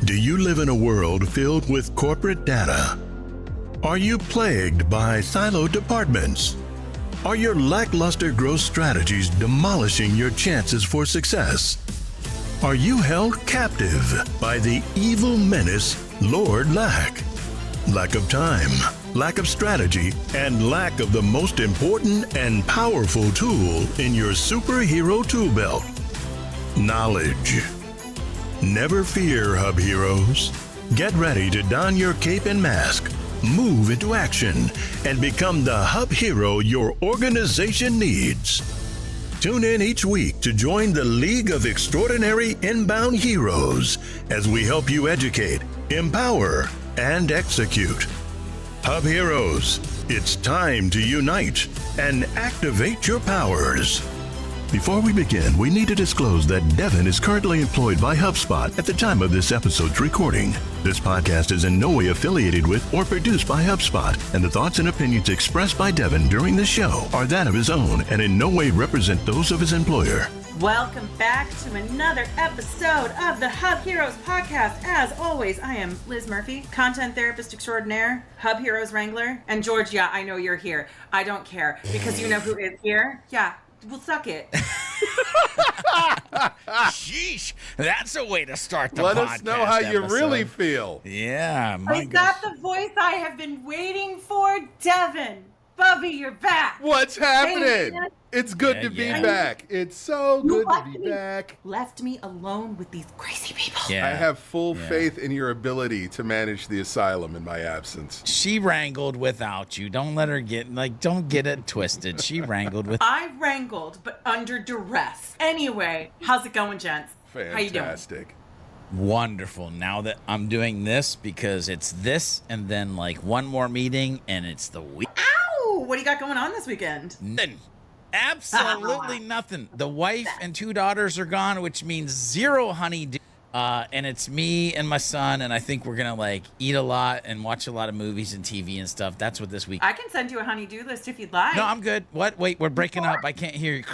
Do you live in a world filled with corporate data? Are you plagued by siloed departments? Are your lackluster growth strategies demolishing your chances for success? Are you held captive by the evil menace, Lord Lack? Lack of time, lack of strategy, and lack of the most important and powerful tool in your superhero tool belt, knowledge. Never fear, Hub Heroes. Get ready to don your cape and mask, move into action, and become the Hub Hero your organization needs. Tune in each week to join the League of Extraordinary Inbound Heroes as we help you educate, empower, and execute. Hub Heroes, it's time to unite and activate your powers. Before we begin, we need to disclose that Devin is currently employed by HubSpot at the time of this episode's recording. This podcast is in no way affiliated with or produced by HubSpot, and the thoughts and opinions expressed by Devin during the show are that of his own and in no way represent those of his employer. Welcome back to another episode of the Hub Heroes podcast. As always, I am Liz Murphy, content therapist extraordinaire, Hub Heroes Wrangler, and George, yeah, I know you're here. I don't care, because you know who is here. Yeah. Well, suck it. Sheesh. That's a way to start the podcast. Let us know how you really feel. Yeah. I got the voice I have been waiting for. Devin, Bubby, you're back. What's happening? Hey, it's good to be back. It's so good to be back. Left me alone with these crazy people. Yeah. I have full faith in your ability to manage the asylum in my absence. She wrangled without you. Don't let her don't get it twisted. She wrangled with. I wrangled, but under duress. Anyway, how's it going, gents? Fantastic. How you doing? Wonderful. Now that I'm doing this, because it's this and then one more meeting and it's the week. Ow! What do you got going on this weekend? Nothing. Absolutely nothing. The wife and 2 daughters are gone, which means 0 honeydew. And it's me and my son, and I think we're gonna eat a lot and watch a lot of movies and TV and stuff. That's what this week. I can send you a honey-do list if you'd like. No, I'm good. What? Wait, we're breaking up. I can't hear you.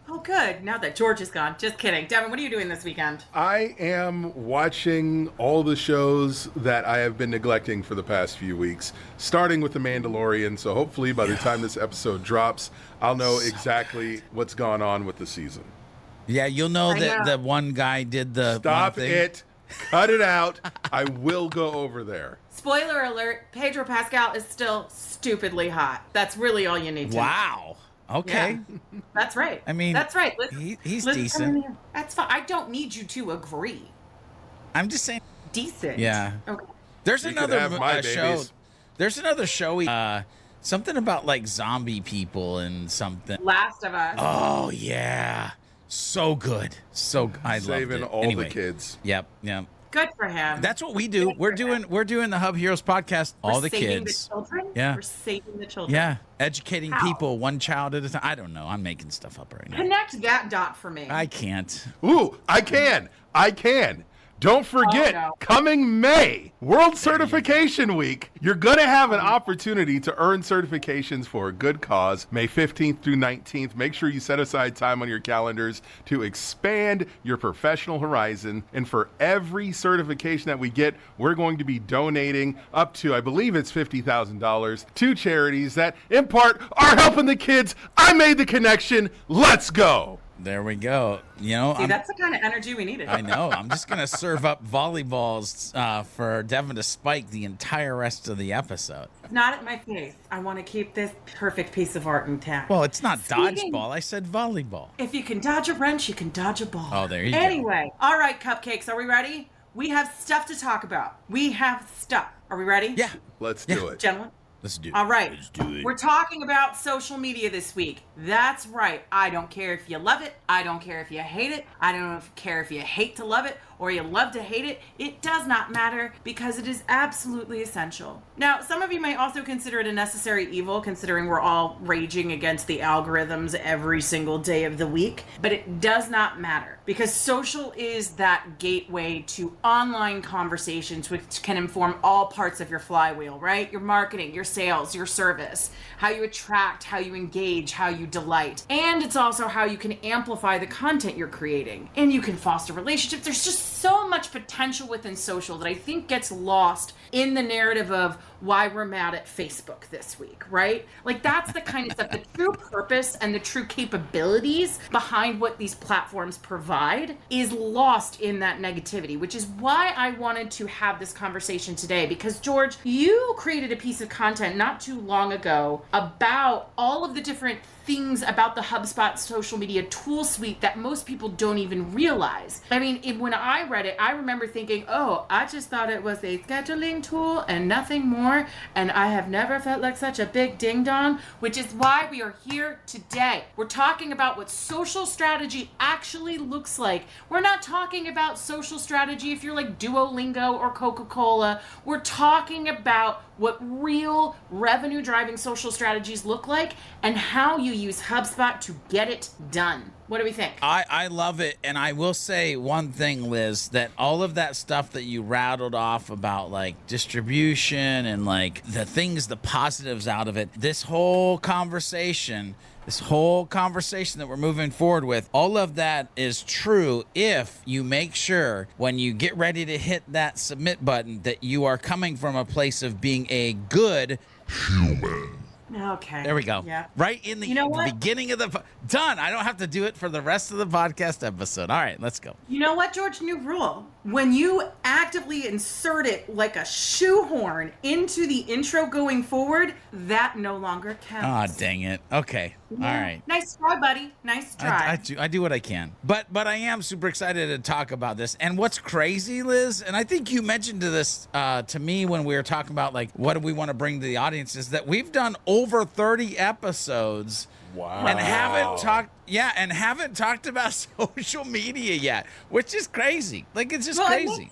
Oh, good. Now that George is gone. Just kidding. Devin, what are you doing this weekend? I am watching all the shows that I have been neglecting for the past few weeks, starting with The Mandalorian. So hopefully by the time this episode drops, I'll know exactly what's gone on with the season. Yeah, you'll know that the one guy did the Stop one thing. it. Cut it out. I will go over there. Spoiler alert, Pedro Pascal is still stupidly hot. That's really all you need to know. Wow. Okay. Yeah, that's right. I mean, that's right. He's decent. That's fine. I don't need you to agree. I'm just saying. Decent. Yeah. Okay. There's You another could have my show. babies. There's another show. Something about zombie people and something. Last of Us. Oh yeah. So good. I loved it. Saving all Anyway. the kids. Yep. Good for him. That's what we do. We're doing the Hub Heroes podcast. All the saving kids. The children? Yeah. We're saving the children. Yeah. Educating How? people one child at a time. I don't know. I'm making stuff up right now. Connect that dot for me. I can't. Ooh, I can. Don't forget, coming May, World Certification Week, you're going to have an opportunity to earn certifications for a good cause, May 15th through 19th. Make sure you set aside time on your calendars to expand your professional horizon. And for every certification that we get, we're going to be donating up to, I believe it's $50,000 to charities that, in part, are helping the kids. I made the connection. Let's go. There we go. See, that's the kind of energy we needed. I know. I'm just going to serve up volleyballs for Devin to spike the entire rest of the episode. Not at my face. I want to keep this perfect piece of art intact. Well, it's not dodgeball. I said volleyball. If you can dodge a wrench, you can dodge a ball. Oh, there you go. Anyway, all right, cupcakes, are we ready? We have stuff to talk about. We have stuff. Are we ready? Yeah. Let's do it. Gentlemen? Let's do it. All right. Let's do it. We're talking about social media this week. That's right. I don't care if you love it. I don't care if you hate it. I don't care if you hate to love it or you love to hate it. It does not matter because it is absolutely essential. Now, some of you may also consider it a necessary evil, considering we're all raging against the algorithms every single day of the week. But it does not matter because social is that gateway to online conversations, which can inform all parts of your flywheel, right? Your marketing, your sales, your service, how you attract, how you engage, how you delight. And it's also how you can amplify the content you're creating. And you can foster relationships. There's just so much potential potential within social that I think gets lost in the narrative of why we're mad at Facebook this week, right? Like that's the kind of stuff, the true purpose and the true capabilities behind what these platforms provide is lost in that negativity, which is why I wanted to have this conversation today. Because George, you created a piece of content not too long ago about all of the different things about the HubSpot social media tool suite that most people don't even realize. I mean, when I read it, I remember thinking, oh, I just thought it was a scheduling tool and nothing more. And I have never felt like such a big ding dong, which is why we are here today. We're talking about what social strategy actually looks like. We're not talking about social strategy if you're like Duolingo or Coca-Cola. We're talking about what real revenue driving social strategies look like and how you use HubSpot to get it done. What do we think? I love it. And I will say one thing, Liz, that all of that stuff that you rattled off about like distribution and like the positives out of it, this whole conversation that we're moving forward with, all of that is true if you make sure when you get ready to hit that submit button that you are coming from a place of being a good human. Okay. There we go. Yeah. Right in the, the beginning of the... Done. I don't have to do it for the rest of the podcast episode. All right, let's go. You know what, George? New rule. When you actively insert it like a shoehorn into the intro going forward, that no longer counts. Ah, dang it. Okay. Yeah. All right. Nice try, buddy. Nice try. I do what I can. But I am super excited to talk about this. And what's crazy, Liz, and I think you mentioned this to me when we were talking about like what do we want to bring to the audience, is that we've done over 30 episodes. Wow. And haven't talked about social media yet, which is crazy. Like, it's just crazy.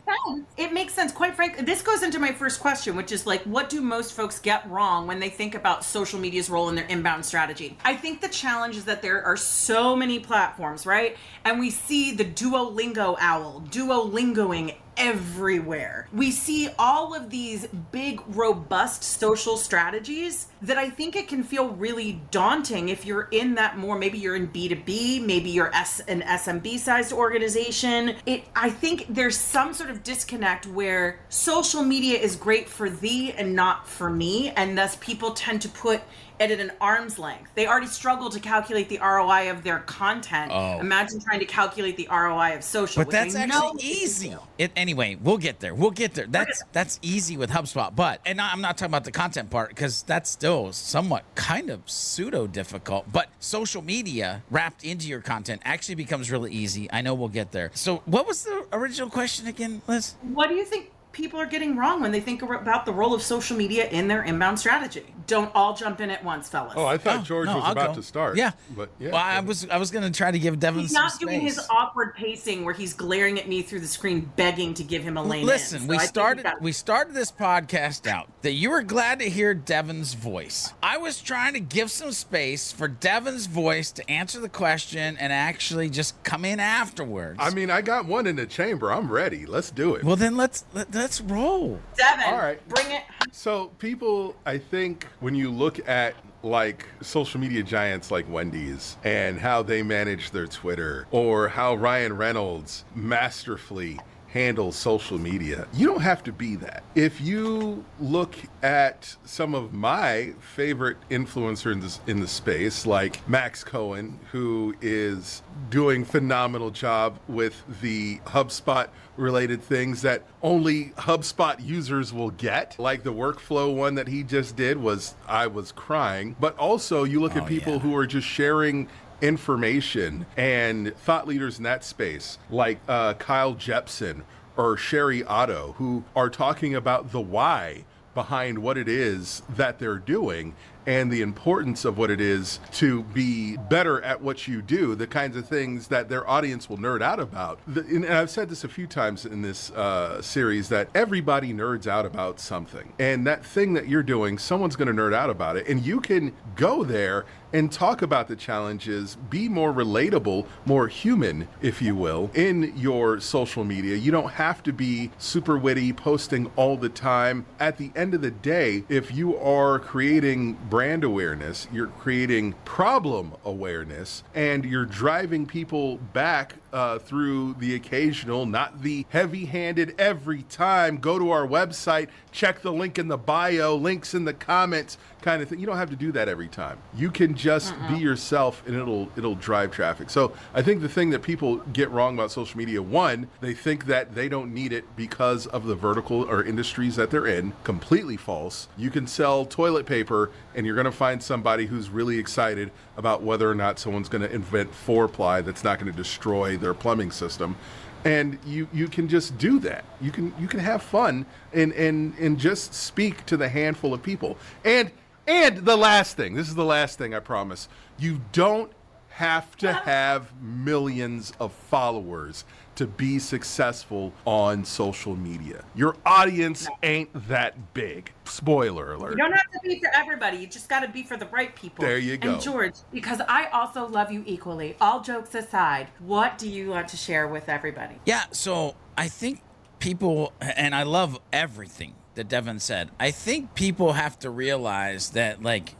It makes sense. Quite frankly, this goes into my first question, which is like, what do most folks get wrong when they think about social media's role in their inbound strategy? I think the challenge is that there are so many platforms, right? And we see the Duolingo owl, Duolingoing everywhere. We see all of these big, robust social strategies that I think it can feel really daunting if you're in that more, maybe you're in B2B, maybe you're an SMB sized organization. I think there's some sort of disconnect where social media is great for thee and not for me. And thus people tend to put it at an arm's length. They already struggle to calculate the ROI of their content. Oh. Imagine trying to calculate the ROI of social. But that's actually easy. Anyway, we'll get there. That's easy with HubSpot. But I'm not talking about the content part because that's still somewhat kind of pseudo difficult. But social media wrapped into your content actually becomes really easy. I know we'll get there. So what was the original question again, Liz? What do you think people are getting wrong when they think about the role of social media in their inbound strategy? Don't all jump in at once, fellas. Oh, I thought George was about to start. Yeah. But yeah. Well, I was going to try to give Devin he's some not space. doing his awkward pacing where he's glaring at me through the screen begging to give him a lane. Listen, in. we started this podcast out that you were glad to hear Devin's voice. I was trying to give some space for Devin's voice to answer the question and actually just come in afterwards. I mean, I got one in the chamber. I'm ready. Let's do it. Well, then let's roll. Devin, all right. Bring it. So people, I think when you look at like social media giants like Wendy's and how they manage their Twitter, or how Ryan Reynolds masterfully handles social media, you don't have to be that. If you look at some of my favorite influencers in the space, like Max Cohen, who is doing phenomenal job with the HubSpot related things that only HubSpot users will get, like the workflow one that he just did I was crying. But also you look at people who are just sharing information and thought leaders in that space, like Kyle Jepsen or Sherry Otto, who are talking about the why behind what it is that they're doing and the importance of what it is to be better at what you do, the kinds of things that their audience will nerd out about. And I've said this a few times in this series, that everybody nerds out about something. And that thing that you're doing, someone's going to nerd out about it. And you can go there and talk about the challenges, be more relatable, more human, if you will, in your social media. You don't have to be super witty, posting all the time. At the end of the day, if you are creating brand awareness, you're creating problem awareness, and you're driving people back through the occasional, not the heavy-handed every time, go to our website, check the link in the bio, links in the comments kind of thing. You don't have to do that every time. You can just be yourself, and it'll drive traffic. So I think the thing that people get wrong about social media, one, they think that they don't need it because of the vertical or industries that they're in. Completely false. You can sell toilet paper, and you're going to find somebody who's really excited about whether or not someone's going to invent 4-ply that's not going to destroy their plumbing system. And you can just do that. You can have fun and just speak to the handful of people. And the last thing, this is the last thing, I promise. You don't have to have millions of followers to be successful on social media. Your audience ain't that big. Spoiler alert. You don't have to be for everybody. You just got to be for the right people. There you go. And George, because I also love you equally, all jokes aside, what do you want to share with everybody? Yeah, so I think people, and I love everything that Devin said. I think people have to realize that, like,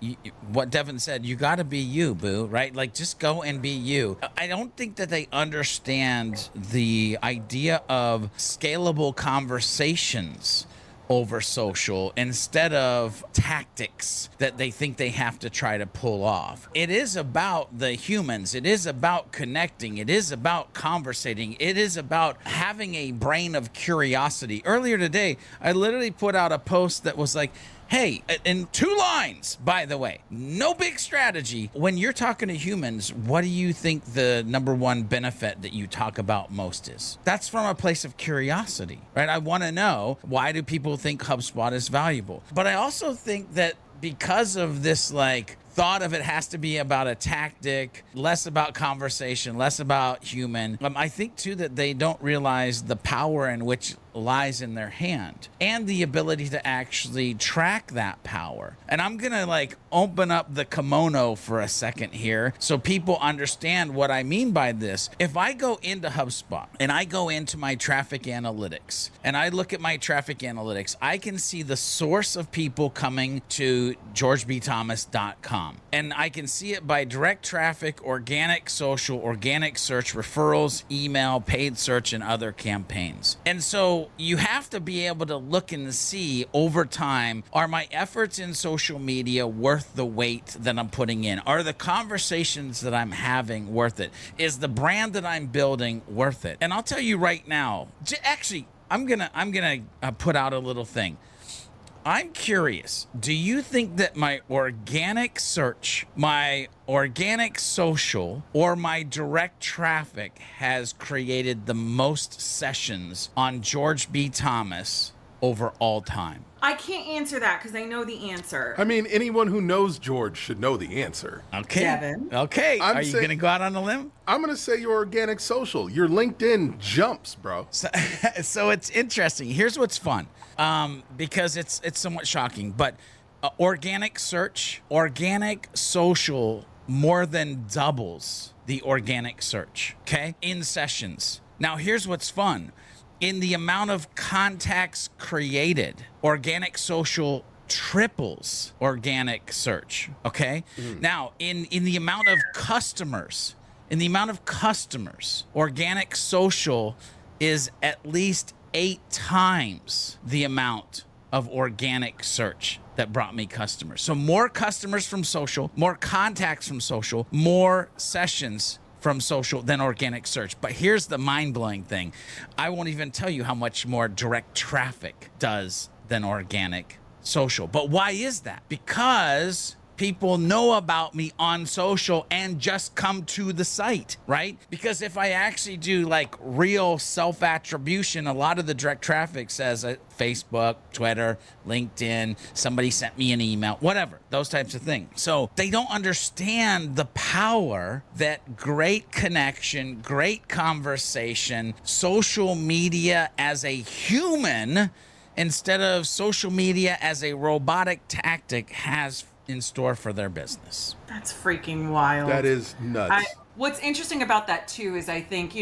what Devin said, you got to be you, boo, right? Like, just go and be you. I don't think that they understand the idea of scalable conversations over social instead of tactics that they think they have to try to pull off. It is about the humans. It is about connecting. It is about conversating. It is about having a brain of curiosity. Earlier today, I literally put out a post that was like, hey, in 2 lines, by the way, no big strategy. When you're talking to humans, what do you think the number one benefit that you talk about most is? That's from a place of curiosity, right? I want to know, why do people think HubSpot is valuable? But I also think that because of this, like, thought of it has to be about a tactic, less about conversation, less about human. I think too that they don't realize the power in which lies in their hand and the ability to actually track that power. And I'm gonna like open up the kimono for a second here so people understand what I mean by this. If I go into HubSpot and I go into my traffic analytics and I look at my traffic analytics, I can see the source of people coming to georgebthomas.com. And I can see it by direct traffic, organic social, organic search, referrals, email, paid search, and other campaigns. And so you have to be able to look and see over time, are my efforts in social media worth the weight that I'm putting in? Are the conversations that I'm having worth it? Is the brand that I'm building worth it? And I'll tell you right now, actually, I'm gonna put out a little thing. I'm curious, do you think that my organic search, my organic social, or my direct traffic has created the most sessions on George B. Thomas over all time? I can't answer that because I know the answer. I mean, anyone who knows George should know the answer. Okay. Devin. Okay. Are you going to go out on a limb? I'm going to say your organic social. Your LinkedIn jumps, bro. So it's interesting. Here's what's fun, because it's somewhat shocking, but organic search, organic social more than doubles the organic search, okay, in sessions. Now, here's what's fun. In the amount of contacts created, organic social triples organic search, okay? Now, in the amount of customers, organic social is at least 8 times the amount of organic search that brought me customers. So more customers from social, more contacts from social, more sessions from social than organic search. But here's the mind-blowing thing. I won't even tell you how much more direct traffic does than organic social. But why is that? Because people know about me on social and just come to the site, right? Because if I actually do like real self-attribution, a lot of the direct traffic says Facebook, Twitter, LinkedIn, somebody sent me an email, whatever, those types of things. So they don't understand the power that great connection, great conversation, social media as a human instead of social media as a robotic tactic has in store for their business. That's freaking wild. That is nuts. What's interesting about that too is I think,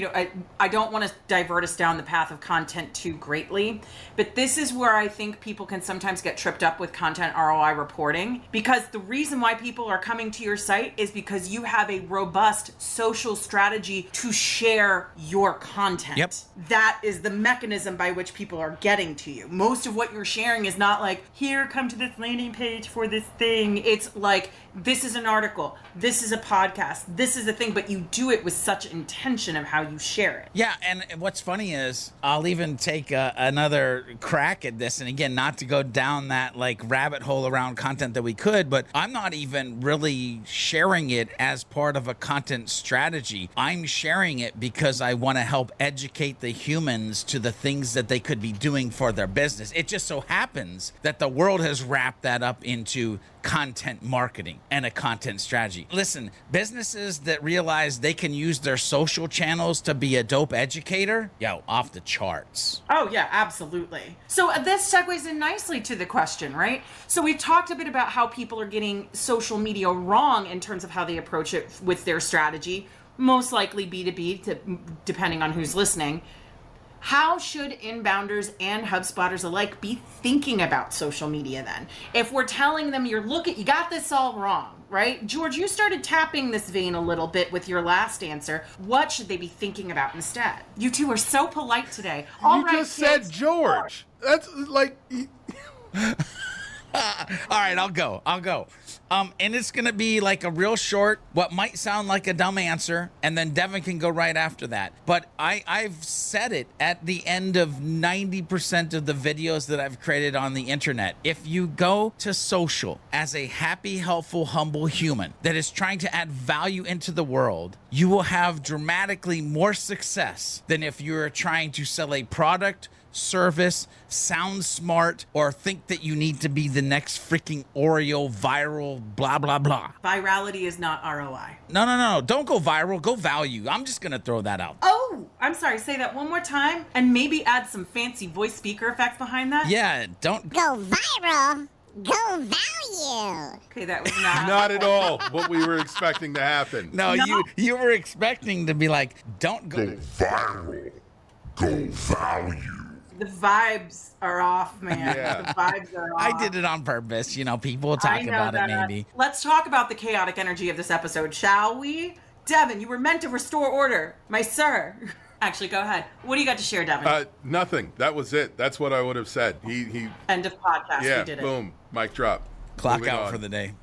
I don't want to divert us down the path of content too greatly, but this is where I think people can sometimes get tripped up with content ROI reporting, because the reason why people are coming to your site is because you have a robust social strategy to share your content. Yep. That is the mechanism by which people are getting to you. Most of what you're sharing is not like, here, come to this landing page for this thing. It's like, this is an article, this is a podcast, this is a thing, but you do it with such intention of how you share it. Yeah, and what's funny is I'll even take another crack at this, and again, not to go down that like rabbit hole around content that we could, but I'm not even really sharing it as part of a content strategy. I'm sharing it because I want to help educate the humans to the things that they could be doing for their business. It just so happens that the world has wrapped that up into content marketing and a content strategy. Listen, businesses that realize they can use their social channels to be a dope educator, off the charts. Oh yeah, absolutely. So this segues in nicely to the question, right? So we've talked a bit about how people are getting social media wrong in terms of how they approach it with their strategy, most likely B2B, depending on who's listening. How should inbounders and HubSpotters alike be thinking about social media then? If we're telling them you got this all wrong, right? George, you started tapping this vein a little bit with your last answer. What should they be thinking about instead? You two are so polite today. You just said George. That's like... All right, I'll go. And it's going to be like a real short, what might sound like a dumb answer, and then Devin can go right after that. But I've said it at the end of 90% of the videos that I've created on the internet. If you go to social as a happy, helpful, humble human that is trying to add value into the world, you will have dramatically more success than if you're trying to sell a product, service, sound smart, or think that you need to be the next freaking Oreo viral, blah, blah, blah. Virality is not ROI. No. Don't go viral. Go value. I'm just going to throw that out. Oh, I'm sorry. Say that one more time and maybe add some fancy voice speaker effects behind that. Yeah, don't go viral. Go value. Okay, that was not... Not at all what we were expecting to happen. No, you were expecting to be like, don't go viral. Go value. The vibes are off, man. Yeah. The vibes are off. I did it on purpose. People will talk about it maybe. Let's talk about the chaotic energy of this episode, shall we? Devin, you were meant to restore order, my sir. Actually, go ahead. What do you got to share, Devin? Nothing. That was it. That's what I would have said. He End of podcast. Yeah, We did it. boom. Mic drop. Clock Moving out on. for the day.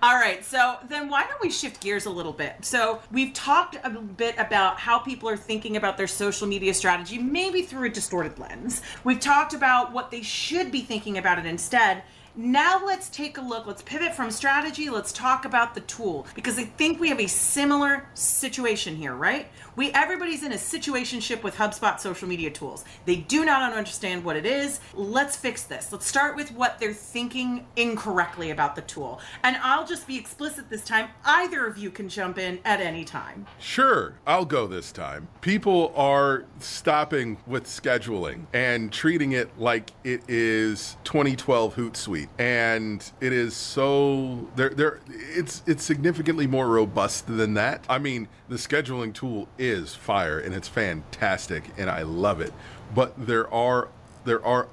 All right, so then why don't we shift gears a little bit? So we've talked a bit about how people are thinking about their social media strategy, maybe through a distorted lens. We've talked about what they should be thinking about it instead. Now let's take a look. Let's pivot from strategy. Let's talk about the tool, because I think we have a similar situation here, right? Everybody's in a situationship with HubSpot social media tools. They do not understand what it is. Let's fix this. Let's start with what they're thinking incorrectly about the tool. And I'll just be explicit this time. Either of you can jump in at any time. Sure, I'll go this time. People are stopping with scheduling and treating it like it is 2012 Hootsuite. And it is so it's significantly more robust than that. I mean, the scheduling tool is fire and it's fantastic and I love it. But there are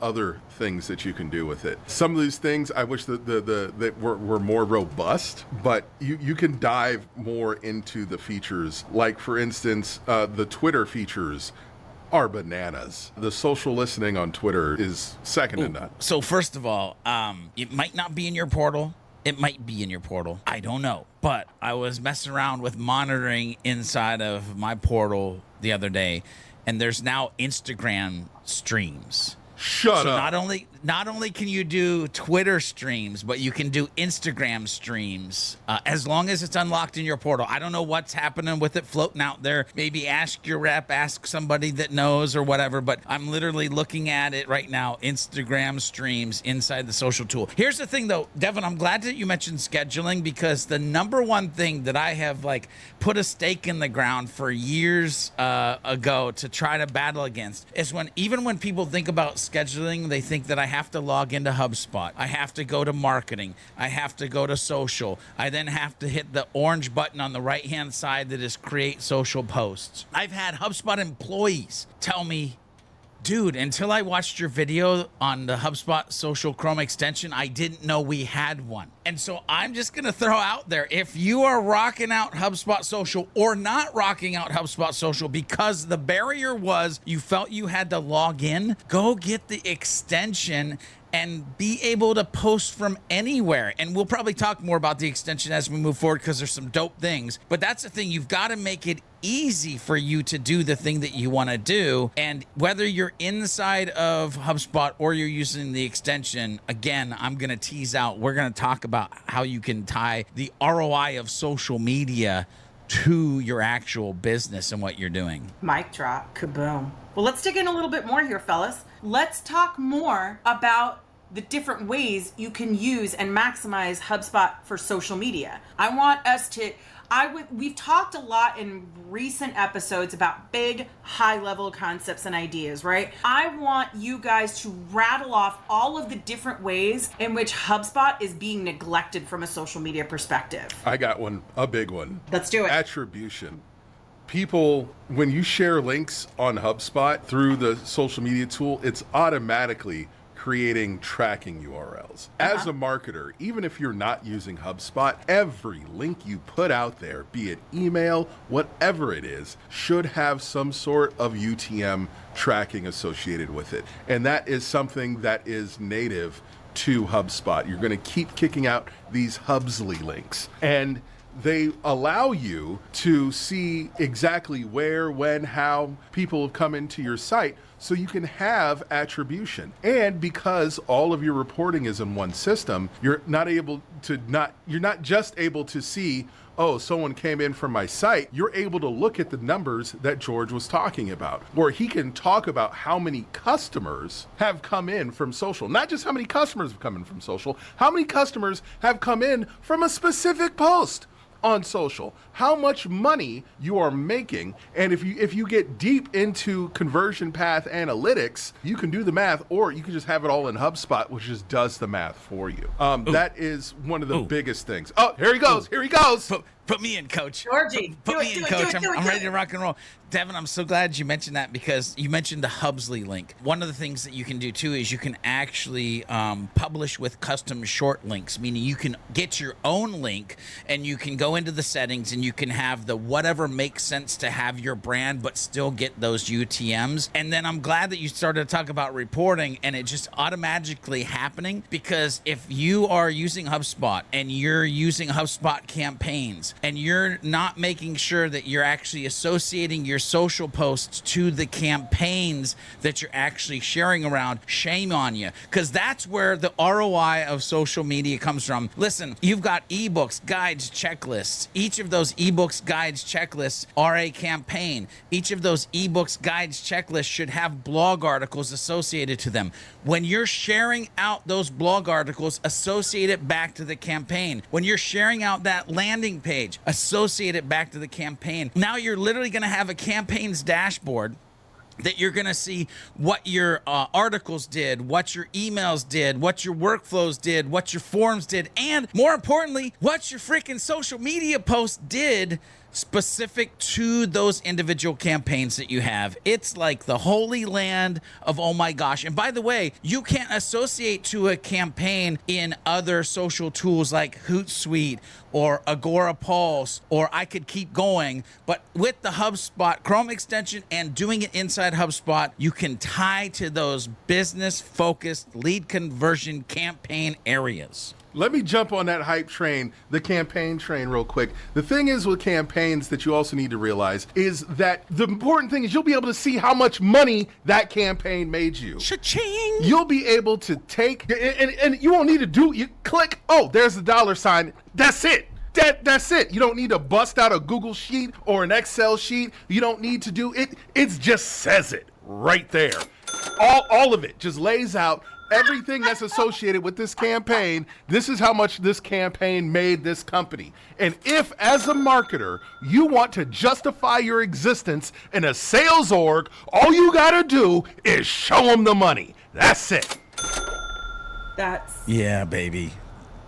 other things that you can do with it. Some of these things I wish that were more robust, but you can dive more into the features. Like for instance, the Twitter features are bananas. The social listening on Twitter is second to none. So first of all, it might not be in your portal. It might be in your portal. I don't know. But I was messing around with monitoring inside of my portal the other day, and there's now Instagram streams. Shut So up. not only can you do Twitter streams, but you can do Instagram streams as long as it's unlocked in your portal. I don't know what's happening with it floating out there. Maybe ask your rep, ask somebody that knows or whatever, but I'm literally looking at it right now, Instagram streams inside the social tool. Here's the thing though, Devin, I'm glad that you mentioned scheduling, because the number one thing that I have put a stake in the ground for years ago to try to battle against is even when people think about scheduling, they think that I have to log into HubSpot. I have to go to marketing. I have to go to social. I then have to hit the orange button on the right-hand side that is create social posts. I've had HubSpot employees tell me, dude, until I watched your video on the HubSpot social Chrome extension, I didn't know we had one. And so I'm just going to throw out there, if you are rocking out HubSpot social or not rocking out HubSpot social because the barrier was you felt you had to log in, go get the extension and be able to post from anywhere. And we'll probably talk more about the extension as we move forward because there's some dope things. But that's the thing. You've got to make it easy for you to do the thing that you want to do. And whether you're inside of HubSpot or you're using the extension, again, I'm going to tease out. We're going to talk about how you can tie the ROI of social media to your actual business and what you're doing. Mic drop. Kaboom. Well, let's dig in a little bit more here, fellas. Let's talk more about the different ways you can use and maximize HubSpot for social media. I want us to, we've talked a lot in recent episodes about big, high-level concepts and ideas, right? I want you guys to rattle off all of the different ways in which HubSpot is being neglected from a social media perspective. I got one, a big one. Let's do it. Attribution. People, when you share links on HubSpot through the social media tool, it's automatically creating tracking URLs. As a marketer, even if you're not using HubSpot, every link you put out there, be it email, whatever it is, should have some sort of UTM tracking associated with it. And that is something that is native to HubSpot. You're going to keep kicking out these Hubsly links. And they allow you to see exactly where, when, how people have come into your site, so you can have attribution. And because all of your reporting is in one system, you're not just able to see, oh, someone came in from my site. You're able to look at the numbers that George was talking about, where he can talk about how many customers have come in from social. Not just how many customers have come in from social, how many customers have come in from a specific post on social, how much money you are making. And if you get deep into conversion path analytics, you can do the math, or you can just have it all in HubSpot, which just does the math for you. That is one of the biggest things. Oh, here he goes. Here he goes. Put me in, coach. Georgie, Put me in, coach. I'm ready to rock and roll. Devin, I'm so glad you mentioned that because you mentioned the Hubsly link. One of the things that you can do too is you can actually publish with custom short links, meaning you can get your own link and you can go into the settings and you can have the whatever makes sense to have your brand but still get those UTMs. And then I'm glad that you started to talk about reporting and it just automatically happening, because if you are using HubSpot and you're using HubSpot campaigns and you're not making sure that you're actually associating your social posts to the campaigns that you're actually sharing around, shame on you, because that's where the ROI of social media comes from. Listen, you've got ebooks, guides, checklists. Each of those ebooks, guides, checklists are a campaign. Each of those ebooks, guides, checklists should have blog articles associated to them. When you're sharing out those blog articles, associate it back to the campaign. When you're sharing out that landing page, associate it back to the campaign. Now you're literally going to have a campaign's dashboard that you're going to see what your articles did, what your emails did, what your workflows did, what your forms did, and more importantly, what your freaking social media posts did specific to those individual campaigns that you have. It's like the holy land of oh my gosh. And by the way, you can't associate to a campaign in other social tools like Hootsuite or Agora Pulse, or I could keep going. But with the HubSpot Chrome extension and doing it inside HubSpot, you can tie to those business-focused lead conversion campaign areas. Let me jump on that hype train, the campaign train, real quick. The thing is with campaigns that you also need to realize is that the important thing is you'll be able to see how much money that campaign made you. Cha-ching! You'll be able to take, and you won't need to do, you click, oh, there's the dollar sign. That's it. That's it. You don't need to bust out a Google sheet or an Excel sheet. You don't need to do it. It just says it right there. All of it just lays out everything that's associated with this campaign. This is how much this campaign made this company. And if, as a marketer, you want to justify your existence in a sales org, all you gotta do is show them the money. That's it. Yeah, baby.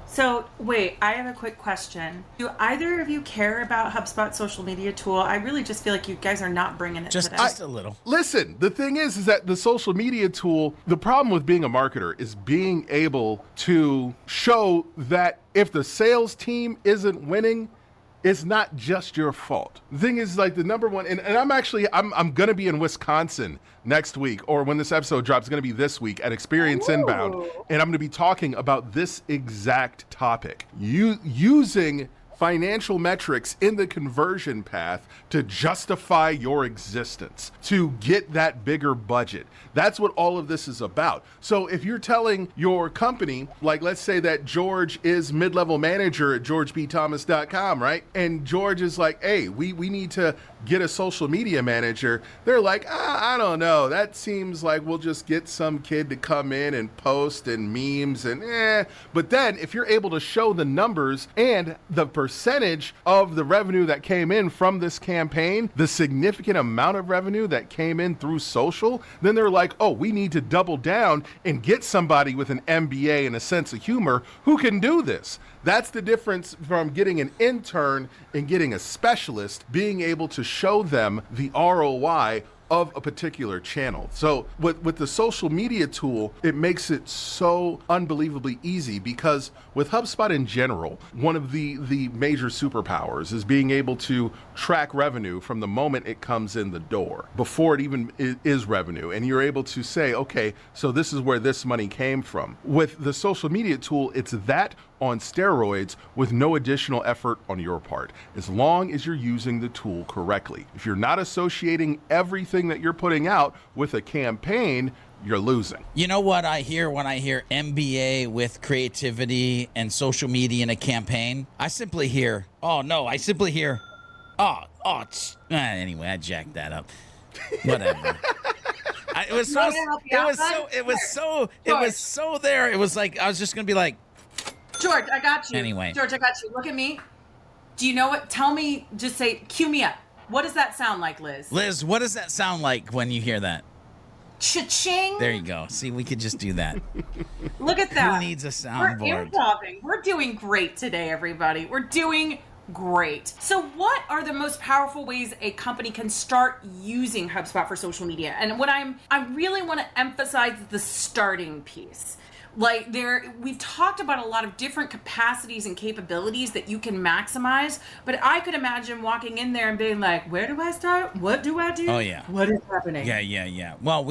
So, wait, I have a quick question. Do either of you care about HubSpot social media tool? I really just feel like you guys are not bringing it today. Just a little. Listen, the thing is that the social media tool, the problem with being a marketer is being able to show that if the sales team isn't winning, it's not just your fault. The thing is, like, the number one, and I'm going to be in Wisconsin next week, or when this episode drops, it's going to be this week at Experience Inbound, and I'm going to be talking about this exact topic. Using financial metrics in the conversion path to justify your existence, to get that bigger budget. That's what all of this is about. So if you're telling your company, like let's say that George is mid-level manager at georgebthomas.com, right? And George is like, hey, we need to get a social media manager. They're like, I don't know. That seems like we'll just get some kid to come in and post and memes and But then if you're able to show the numbers and the percentage of the revenue that came in from this campaign, the significant amount of revenue that came in through social, then they're like, oh, we need to double down and get somebody with an MBA and a sense of humor who can do this. That's the difference from getting an intern and getting a specialist, being able to show them the ROI of a particular channel. So with the social media tool, it makes it so unbelievably easy because with HubSpot in general, one of the major superpowers is being able to track revenue from the moment it comes in the door, before it even is revenue. And you're able to say, okay, so this is where this money came from. With the social media tool, it's that on steroids with no additional effort on your part, as long as you're using the tool correctly. If you're not associating everything that you're putting out with a campaign, you're losing. You know what I hear when I hear MBA with creativity and social media in a campaign? I simply hear, anyway, I jacked that up. Whatever. It was so there. It was like, I was just going to be like, George, I got you. Anyway. George, I got you. Look at me. Do you know what? Tell me, just say, cue me up. What does that sound like, Liz? Liz, what does that sound like when you hear that? Cha-ching. There you go. See, we could just do that. Look at that. Who needs a soundboard? We're improvising. We're doing great today, everybody. We're doing great. So what are the most powerful ways a company can start using HubSpot for social media? And what I really want to emphasize the starting piece. Like we've talked about a lot of different capacities and capabilities that you can maximize, but I could imagine walking in there and being like, where do I start? What do I do? Oh yeah. What is happening? Yeah. Well,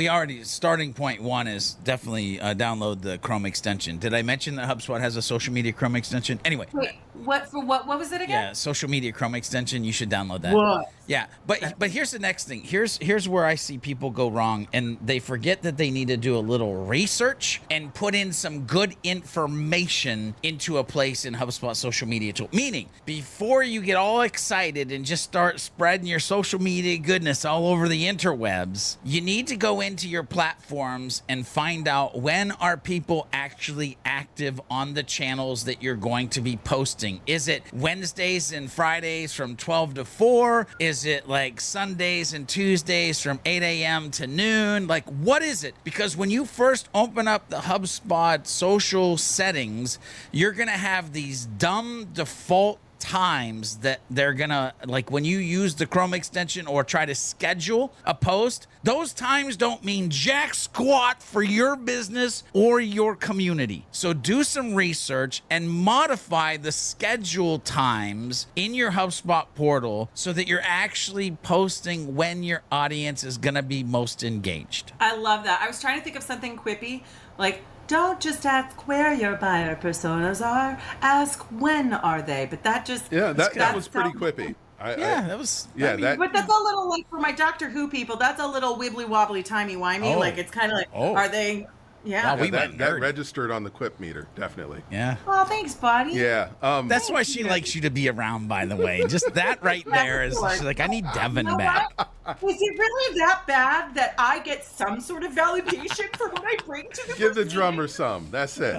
starting point one is definitely download the Chrome extension. Did I mention that HubSpot has a social media Chrome extension? Anyway. Wait, what was it again? Yeah, social media Chrome extension. You should download that. What? Yeah, but here's the next thing. Here's where I see people go wrong, and they forget that they need to do a little research and put in some good information into a place in HubSpot social media tool. Meaning, before you get all excited and just start spreading your social media goodness all over the interwebs, you need to go into your platforms and find out when are people actually active on the channels that you're going to be posting. Is it Wednesdays and Fridays from 12 to 4? Is it like Sundays and Tuesdays from 8 a.m. to noon? Like, what is it? Because when you first open up the HubSpot social settings, you're going to have these dumb default times that they're gonna, like when you use the Chrome extension or try to schedule a post, those times don't mean jack squat for your business or your community. So do some research and modify the schedule times in your HubSpot portal so that you're actually posting when your audience is gonna be most engaged. I love that. I was trying to think of something quippy, like, don't just ask where your buyer personas are, ask when are they. But that just... Yeah, that was pretty quippy. But that's a little, like, for my Doctor Who people, that's a little wibbly wobbly timey wimey. Like, it's kind of like, are they Yeah. Wow, we that, went that nerd. registered on the quip meter, definitely. Yeah. Oh, thanks, buddy. Yeah. That's why she likes you to be around, by the way. Just that right there is, she's like, I need Devin You know back. what? Is it really that bad that I get some sort of validation for what I bring to the Give the proceeding? drummer some. That's it.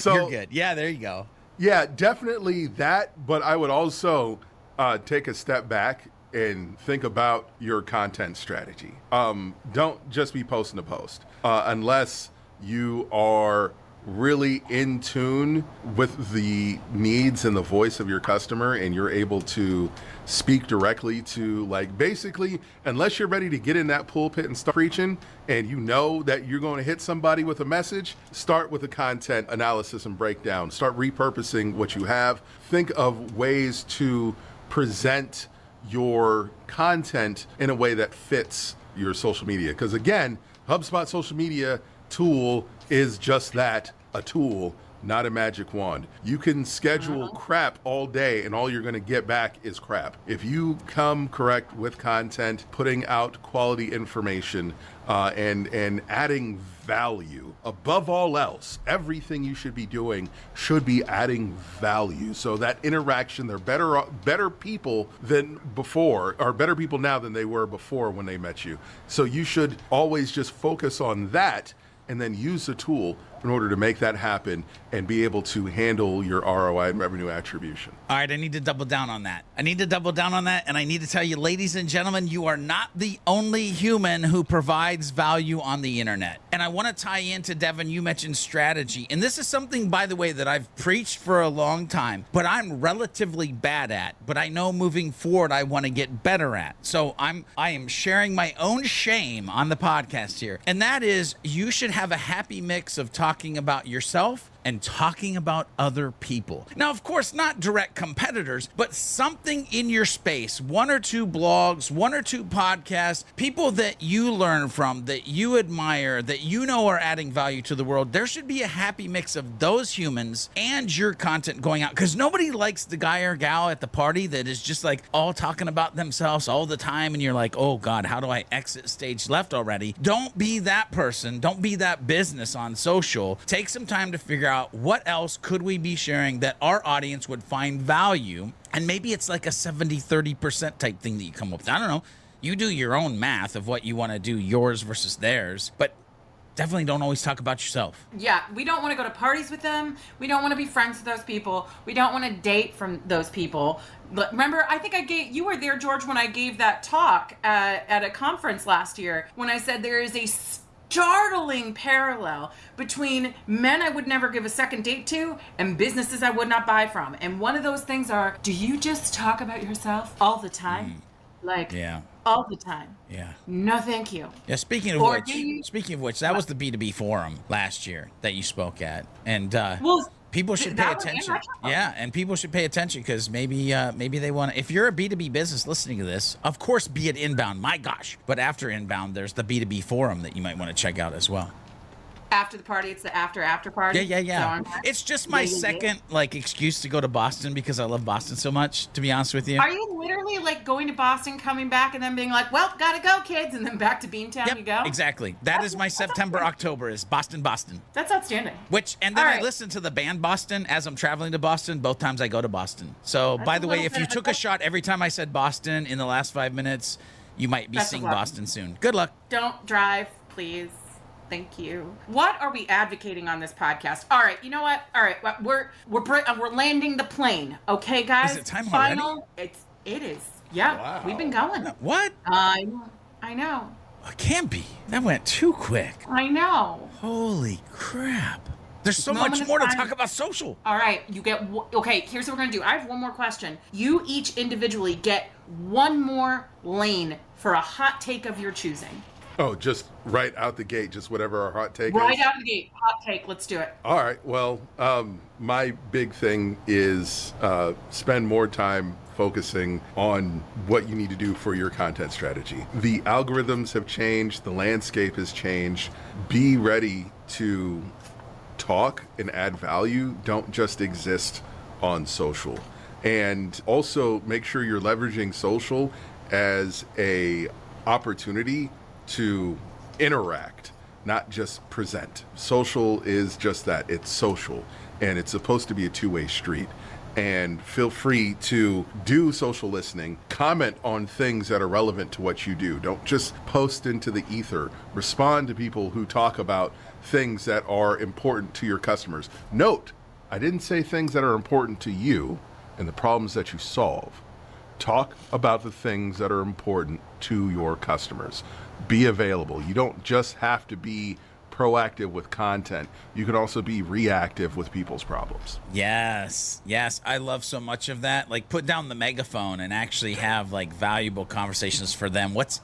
You're good. Yeah, there you go. Yeah, definitely that. But I would also take a step back and think about your content strategy. Don't just be posting to post unless you are really in tune with the needs and the voice of your customer and you're able to speak directly to, like, basically, unless you're ready to get in that pulpit and start preaching and you know that you're going to hit somebody with a message, start with a content analysis and breakdown. Start repurposing what you have. Think of ways to present your content in a way that fits your social media. Because again, HubSpot social media tool is just that, a tool, not a magic wand. You can schedule crap all day and all you're going to get back is crap. If you come correct with content, putting out quality information, and adding value, above all else, everything you should be doing should be adding value. So that interaction, they're better people than before, or better people now than they were before when they met you. So you should always just focus on that and then use the tool in order to make that happen and be able to handle your ROI and revenue attribution. All right, I need to double down on that. And I need to tell you, ladies and gentlemen, you are not the only human who provides value on the internet. And I want to tie into, Devin, you mentioned strategy. And this is something, by the way, that I've preached for a long time, but I'm relatively bad at. But I know moving forward, I want to get better at. So I am sharing my own shame on the podcast here. And that is, you should have a happy mix of talking about yourself and talking about other people. Now, of course, not direct competitors, but something in your space, one or two blogs, one or two podcasts, people that you learn from, that you admire, that you know are adding value to the world. There should be a happy mix of those humans and your content going out, because nobody likes the guy or gal at the party that is just like all talking about themselves all the time, and you're like, oh God, how do I exit stage left already? Don't be that person. Don't be that business on social. Take some time to figure out what else could we be sharing that our audience would find value. And maybe it's like a 70-30% type thing that you come up with. I don't know. You do your own math of what you want to do, yours versus theirs, but definitely don't always talk about yourself. Yeah, we don't want to go to parties with them. We don't want to be friends with those people. We don't want to date from those people. But remember, I think you were there, George, when I gave that talk at a conference last year, when I said there is a startling parallel between men I would never give a second date to and businesses I would not buy from. And one of those things are, do you just talk about yourself all the time? All the time. Yeah. No, thank you. Yeah. Speaking of which, that was the B2B forum last year that you spoke at, and people should pay attention. Yeah, and people should pay attention because maybe they want to. If you're a B2B business listening to this, of course, be it inbound. My gosh, but after inbound, there's the B2B forum that you might want to check out as well. After the party, it's the after party. Yeah. It's just my second excuse to go to Boston because I love Boston so much, to be honest with you. Are you literally like going to Boston, coming back, and then being like, well, gotta go, kids, and then back to Beantown you go? Exactly. That's my September, October is Boston. That's outstanding. And then I listen to the band Boston as I'm traveling to Boston, both times I go to Boston. So by the way, if you took a shot every time I said Boston in the last 5 minutes, you might be seeing Boston soon. Good luck. Don't drive, please. Thank you. What are we advocating on this podcast? All right, you know what? All right, we're landing the plane. Okay, guys. Is it time already? It is. Yeah, wow. We've been going. What? I know. It can't be. That went too quick. I know. Holy crap. There's so much more to talk about social. All right, okay, here's what we're going to do. I have one more question. You each individually get one more lane for a hot take of your choosing. Oh, just right out the gate, just whatever our hot take is? Right out the gate, hot take, let's do it. All right, well, my big thing is spend more time focusing on what you need to do for your content strategy. The algorithms have changed, the landscape has changed. Be ready to talk and add value. Don't just exist on social. And also make sure you're leveraging social as a opportunity to interact not just present. Social is just that. It's social, and it's supposed to be a two-way street. And feel free to do social listening, comment on things that are relevant to what you do. Don't just post into the ether. Respond to people who talk about things that are important to your customers. Note, I didn't say things that are important to you and the problems that you solve. Talk about the things that are important to your customers. Be available. You don't just have to be proactive with content. You can also be reactive with people's problems. Yes. I love so much of that. Like, put down the megaphone and actually have like valuable conversations for them. What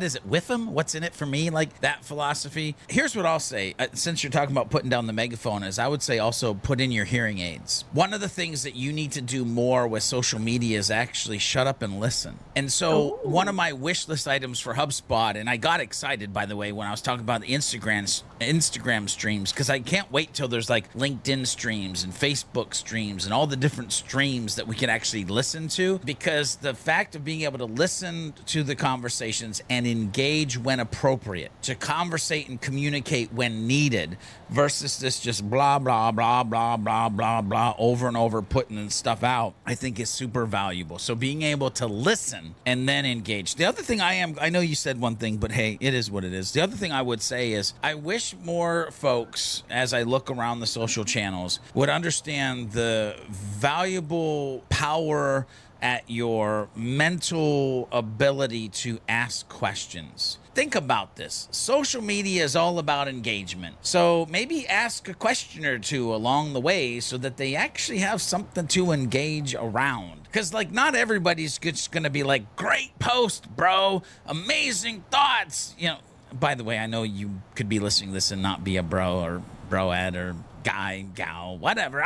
is it with them? What's in it for me? Like that philosophy. Here's what I'll say. Since you're talking about putting down the megaphone, is I would say also put in your hearing aids. One of the things that you need to do more with social media is actually shut up and listen. And so one of my wish list items for HubSpot, and I got excited, by the way, when I was talking about the Instagram streams, because I can't wait till there's like LinkedIn streams and Facebook streams and all the different streams that we can actually listen to, because the fact of being able to listen to the conversations and engage when appropriate, to conversate and communicate when needed, versus this just blah blah blah blah blah blah blah over and over putting stuff out, I think is super valuable. So being able to listen and then engage. The other thing I know you said one thing, but hey, it is what it is. The other thing I would say is I wish more folks, as I look around the social channels, would understand the valuable power at your mental ability to ask questions. Think about this. Social media is all about engagement. So maybe ask a question or two along the way so that they actually have something to engage around. Because like not everybody's just going to be like, great post, bro, amazing thoughts. You know, by the way, I know you could be listening to this and not be a bro or broad or guy, gal, whatever.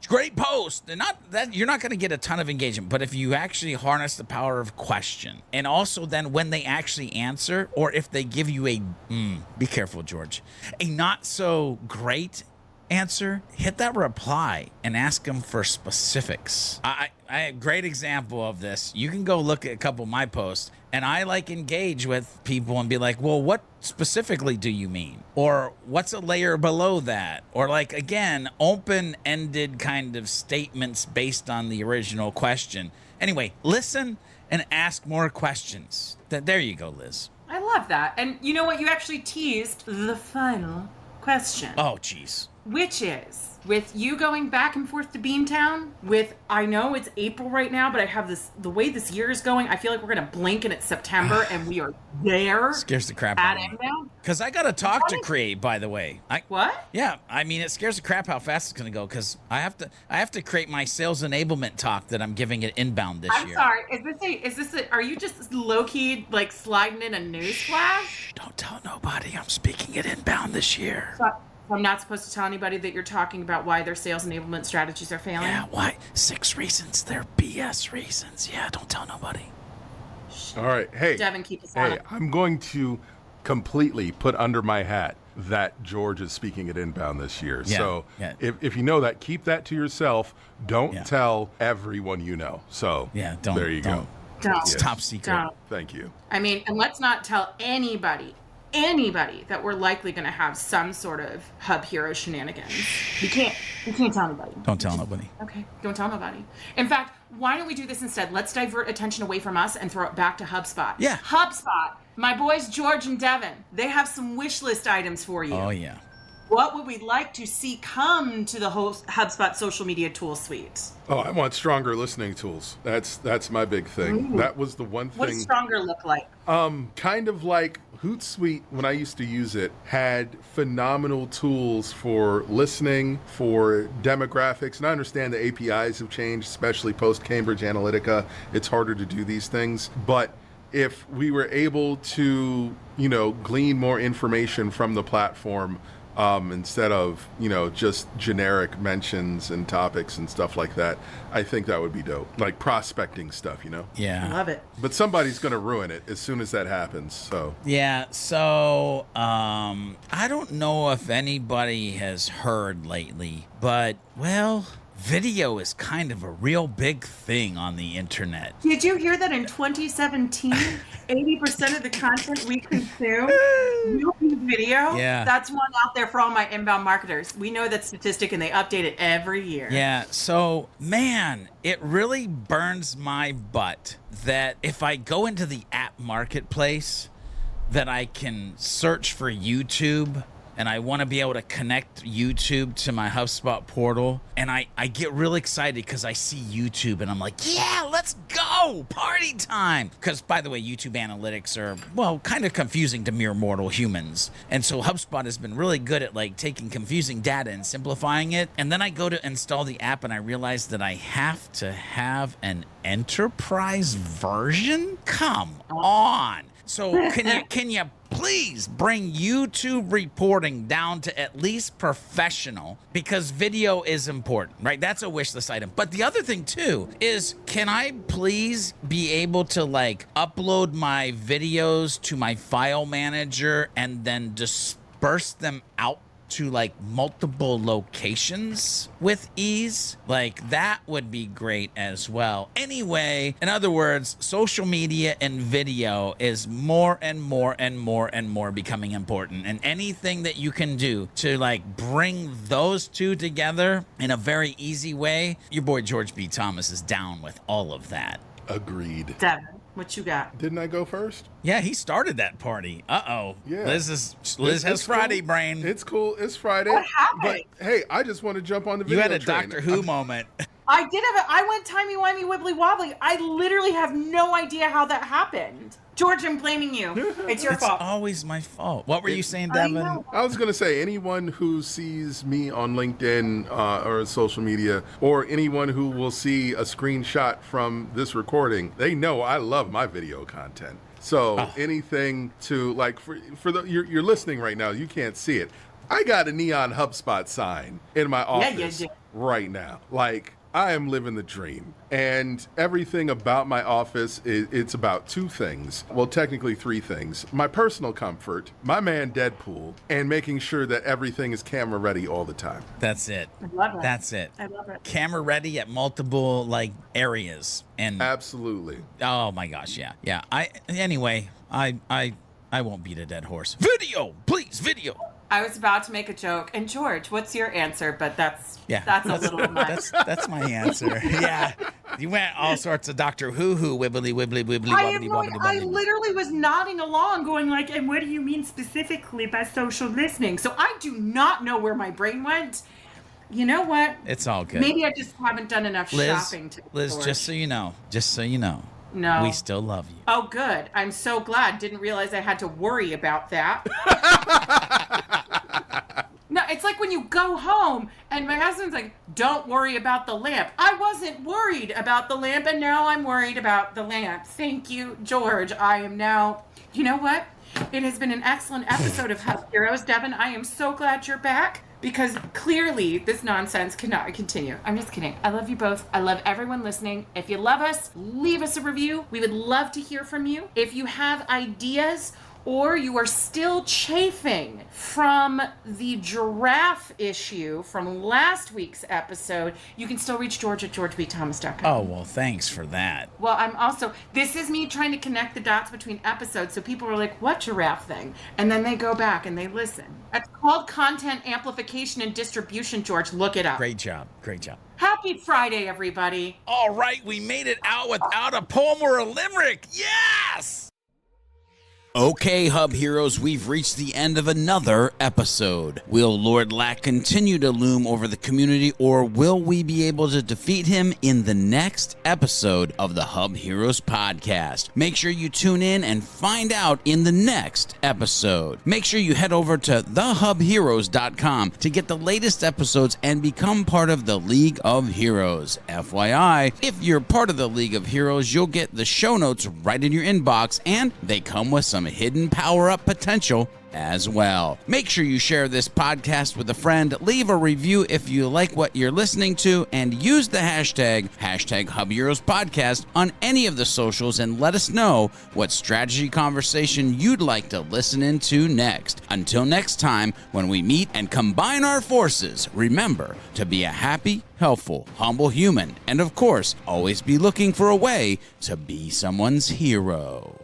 Great post. And not that you're not going to get a ton of engagement, but if you actually harness the power of question, and also then when they actually answer, or if they give you a be careful, George, a not so great answer, hit that reply and ask them for specifics. I a great example of this. You can go look at a couple of my posts, and I like engage with people and be like, well, what specifically do you mean? Or what's a layer below that? Or like, again, open-ended kind of statements based on the original question. Anyway, listen and ask more questions. There you go, Liz. I love that. And you know what? You actually teased the final question. Oh, geez. Which is, with you going back and forth to Beantown, I know it's April right now, but I have the way this year is going, I feel like we're going to blink and it's September and we are there. Scares the crap out of me. Because I got to talk to Create, by the way. What? Yeah, I mean, it scares the crap how fast it's going to go, because I have to create my sales enablement talk that I'm giving it inbound this year. I'm sorry. Are you just low-key like sliding in a news flash? Shh, don't tell nobody. I'm speaking it inbound this year. So I'm not supposed to tell anybody that you're talking about why their sales enablement strategies are failing? Yeah, why? 6 reasons. They're BS reasons. Yeah, don't tell nobody. All right. Hey, Devin, keep us on it. I'm going to completely put under my hat that George is speaking at Inbound this year. Yeah, so yeah. If you know that, keep that to yourself. Don't tell everyone you know. So there you go. Don't. It's top secret. Don't. Thank you. I mean, and let's not tell anybody that we're likely going to have some sort of Hub Hero shenanigans. We can't tell anybody. Don't tell nobody. Okay, don't tell nobody. In fact, why don't we do this instead? Let's divert attention away from us and throw it back to HubSpot. Yeah. HubSpot, my boys George and Devin, they have some wish list items for you. Oh, yeah. What would we like to see come to the whole HubSpot social media tool suite? Oh, I want stronger listening tools. That's my big thing. Ooh. That was the one thing. What does stronger look like? Kind of like Hootsuite, when I used to use it, had phenomenal tools for listening, for demographics. And I understand the APIs have changed, especially post Cambridge Analytica. It's harder to do these things. But if we were able to, glean more information from the platform, instead of, just generic mentions and topics and stuff like that, I think that would be dope. Like prospecting stuff, Yeah. Love it. But somebody's going to ruin it as soon as that happens. So Yeah, so I don't know if anybody has heard lately, but, well, video is kind of a real big thing on the internet. Did you hear that in 2017, 80% of the content we consume will be video? Yeah. That's one out there for all my inbound marketers. We know that statistic and they update it every year. Yeah, so man, it really burns my butt that if I go into the app marketplace, that I can search for YouTube, and I want to be able to connect YouTube to my HubSpot portal. And I get real excited because I see YouTube and I'm like, yeah, let's go, party time. Because by the way, YouTube analytics are, well, kind of confusing to mere mortal humans. And so HubSpot has been really good at like taking confusing data and simplifying it. And then I go to install the app and I realize that I have to have an enterprise version? Come on. So can you please bring YouTube reporting down to at least professional, because video is important, right? That's a wish list item. But the other thing too is, can I please be able to like upload my videos to my file manager and then disperse them out to like multiple locations with ease? Like that would be great as well. Anyway, in other words, social media and video is more and more and more and more becoming important. And anything that you can do to like bring those two together in a very easy way, your boy George B. Thomas is down with all of that. Agreed. Devin, what you got? Didn't I go first? Yeah, he started that party. Uh-oh. Yeah. Liz has It's Friday cool. brain. It's cool. It's Friday. What happened? But hey, I just want to jump on the video You had a train. Doctor Who moment. I did have I went timey-wimey wibbly wobbly. I literally have no idea how that happened. George, I'm blaming you. It's your It's fault. always my fault. What were you saying, I Devin? know. I was going to say, anyone who sees me on LinkedIn or social media, or anyone who will see a screenshot from this recording, they know I love my video content. So anything to like, you're listening right now, you can't see it. I got a neon HubSpot sign in my office right now. Like, I am living the dream. And everything about my office, it's about two things. Well, technically three things. My personal comfort, my man Deadpool, and making sure that everything is camera ready all the time. That's it. I love it. That's it. I love it. Camera ready at multiple like areas. And Absolutely. oh my gosh, yeah. Yeah. I won't beat a dead horse. Video, please, video. I was about to make a joke. And George, what's your answer? But that's a little much. That's my answer. Yeah. You went all sorts of Doctor Who wibbly wibbly wibbly wobbly wobbly I wobbly. literally was nodding along going like, and what do you mean specifically by social listening? So I do not know where my brain went. You know what? It's all good. Maybe I just haven't done enough shopping. Liz, just so you know, No. we still love you. Oh, good. I'm so glad. Didn't realize I had to worry about that. No, it's like when you go home and my husband's like, don't worry about the lamp. I wasn't worried about the lamp, and now I'm worried about the lamp. Thank you, George. I am now, you know what? It has been an excellent episode of Hub Heroes. Devin, I am so glad you're back, because clearly this nonsense cannot continue. I'm just kidding. I love you both. I love everyone listening. If you love us, leave us a review. We would love to hear from you. If you have ideas, or you are still chafing from the giraffe issue from last week's episode, you can still reach George at georgebthomas.com. Oh, well, thanks for that. Well, I'm also, this is me trying to connect the dots between episodes, so people are like, what giraffe thing? And then they go back and they listen. It's called content amplification and distribution, George. Look it up. Great job. Great job. Happy Friday, everybody. All right, we made it out without a poem or a limerick. Yes! Okay, Hub Heroes, we've reached the end of another episode. Will Lord Lack continue to loom over the community, or will we be able to defeat him in the next episode of the Hub Heroes podcast? Make sure you tune in and find out in the next episode. Make sure you head over to thehubheroes.com to get the latest episodes and become part of the League of Heroes. FYI, if you're part of the League of Heroes, you'll get the show notes right in your inbox, and they come with some hidden power-up potential as well. Make sure you share this podcast with a friend, leave a review if you like what you're listening to, and use the hashtag HubHeroesPodcast on any of the socials and let us know what strategy conversation you'd like to listen into next. Until next time, when we meet and combine our forces, remember to be a happy, helpful, humble human, and of course, always be looking for a way to be someone's hero.